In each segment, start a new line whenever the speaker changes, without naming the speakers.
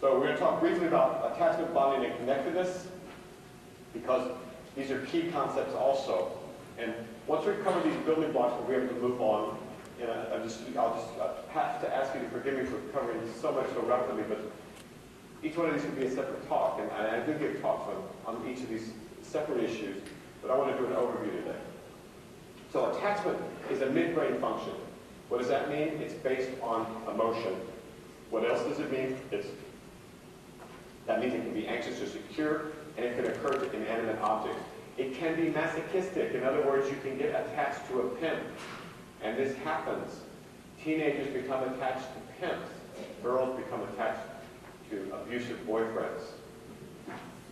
So we're going to talk briefly about attachment, bonding, and connectedness, because these are key concepts also. And once we cover these building blocks, we'll be able to move on. And I'll just have to ask you to forgive me for covering so much so rapidly, but each one of these will be a separate talk, and I do give talks on each of these separate issues, but I want to do an overview today. So attachment is a midbrain function. What does that mean? It's based on emotion. What else does it mean? That means it can be anxious or secure, and it can occur to inanimate objects. It can be masochistic. In other words, you can get attached to a pimp. And this happens. Teenagers become attached to pimps. Girls become attached to abusive boyfriends.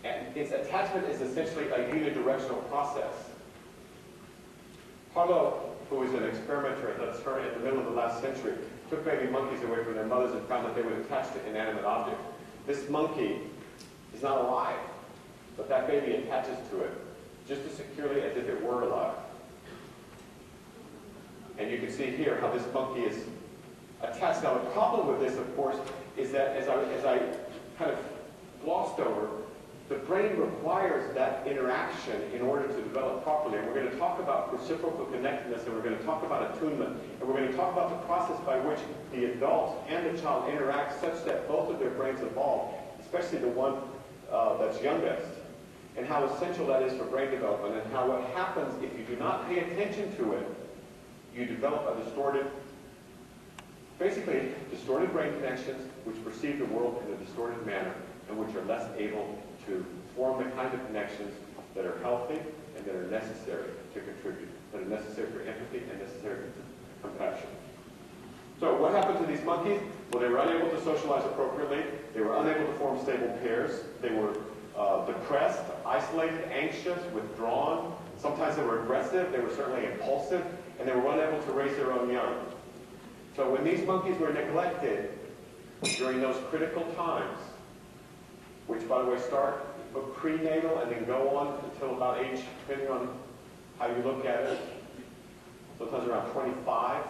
And its attachment is essentially a unidirectional process. Harlow, who was an experimenter in the middle of the last century, took baby monkeys away from their mothers and found that they would attach to inanimate objects. This monkey is not alive, but that baby attaches to it just as securely as if it were alive. And you can see here how this monkey is attached. Now the problem with this, of course, is that as I kind of glossed over, the brain requires that interaction in order to develop properly. And we're going to talk about reciprocal connectedness, and we're going to talk about attunement, and we're going to talk about the process by which the adult and the child interact such that both of their brains evolve, especially the one that's youngest, and how essential that is for brain development, and how what happens if you do not pay attention to it, you develop a distorted brain connections which perceive the world in a distorted manner and which are less able to form the kind of connections that are healthy and that are necessary to contribute, that are necessary for empathy and necessary for compassion. So what happened to these monkeys? Well, they were unable to socialize appropriately. They were unable to form stable pairs. They were depressed, isolated, anxious, withdrawn. Sometimes they were aggressive. They were certainly impulsive. And they were unable to raise their own young. So when these monkeys were neglected during those critical times, which, by the way, start prenatal and then go on until about age, depending on how you look at it, sometimes around 25.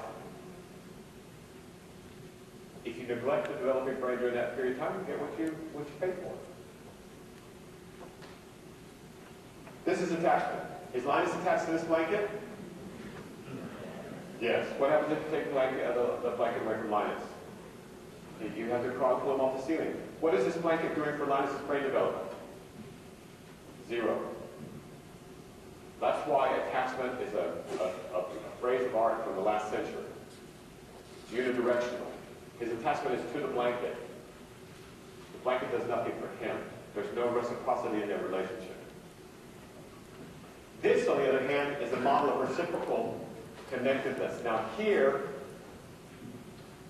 If you neglect the developing brain during that period of time, you get what you pay for. This is attachment. Is Linus attached to this blanket? Yes. What happens if you take the blanket away from Linus? You have to pull him off the ceiling. What is this blanket doing for Linus' brain development? 0. That's why attachment is a phrase of art from the last century. It's unidirectional. His attachment is to the blanket. The blanket does nothing for him. There's no reciprocity in their relationship. This, on the other hand, is a model of reciprocal connectedness. Now here,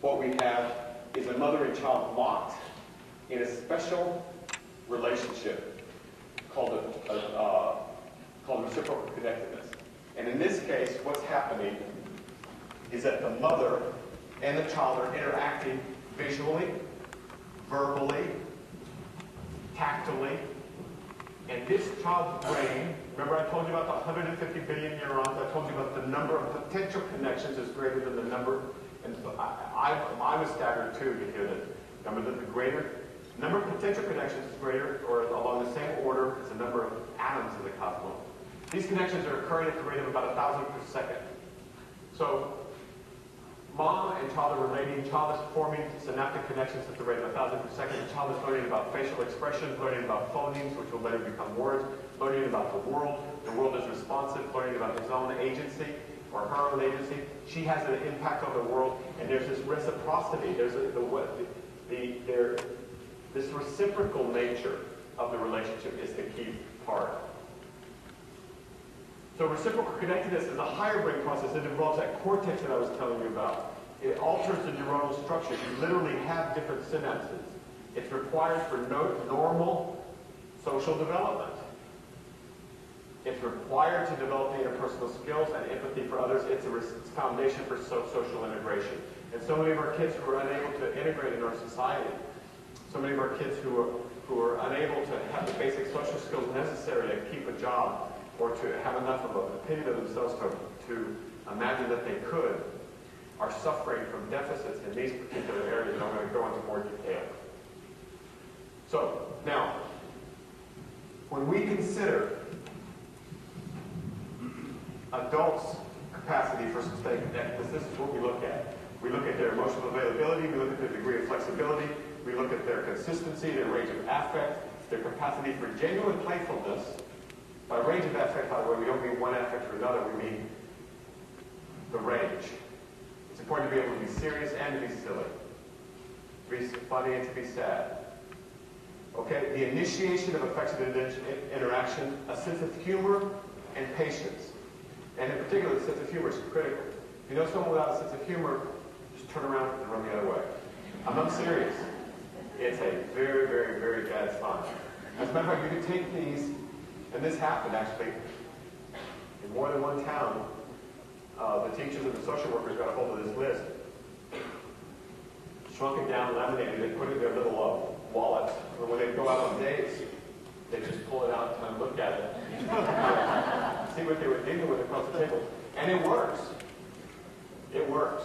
what we have is a mother and child locked in a special relationship called reciprocal connectedness. And in this case, what's happening is that the mother and the child are interacting visually, verbally, tactily, and this child's brain, remember I told you about the 150 billion neurons, I told you about the number of potential connections is greater than the number, and so I was staggered too to hear that. Remember that the greater number of potential connections is greater, or along the same order as the number of atoms in the cosmos. These connections are occurring at the rate of about 1,000 per second. So mom and child are relating. Child is forming synaptic connections at the rate of 1,000 per second. The child is learning about facial expressions, learning about phonemes, which will later become words, learning about the world. The world is responsive, learning about his own agency or her own agency. She has an impact on the world, and there's this reciprocity. There's this reciprocal nature of the relationship is the key part. So reciprocal connectedness is a higher brain process that involves that cortex that I was telling you about. It alters the neuronal structure. You literally have different synapses. It's required for normal social development. It's required to develop the interpersonal skills and empathy for others. It's a foundation for social integration. And so many of our kids who are unable to integrate in our society, so many of our kids who are unable to have the basic social skills necessary to keep a job, or to have enough of an opinion of themselves to imagine that they could, are suffering from deficits in these particular areas, and I'm going to go into more detail. So, now, when we consider adults' capacity for sustained connectedness, this is what we look at. We look at their emotional availability, we look at their degree of flexibility, we look at their consistency, their range of affect, their capacity for genuine playfulness. By range of affect, by the way, we don't mean one affect or another, we mean the range. It's important to be able to be serious and to be silly, to be funny and to be sad. Okay, the initiation of effective interaction, a sense of humor, and patience. And in particular, the sense of humor is critical. If you know someone without a sense of humor, just turn around and run the other way. I'm not serious. It's a very, very, very bad sign. As a matter of fact, you can take these, and this happened actually in more than one town. The teachers and the social workers got a hold of this list, shrunk it down, laminated it, put it in their little wallets, and when they'd go out on dates, they'd just pull it out and kind of look at it, see what they were dealing with across the table. And it works. It works.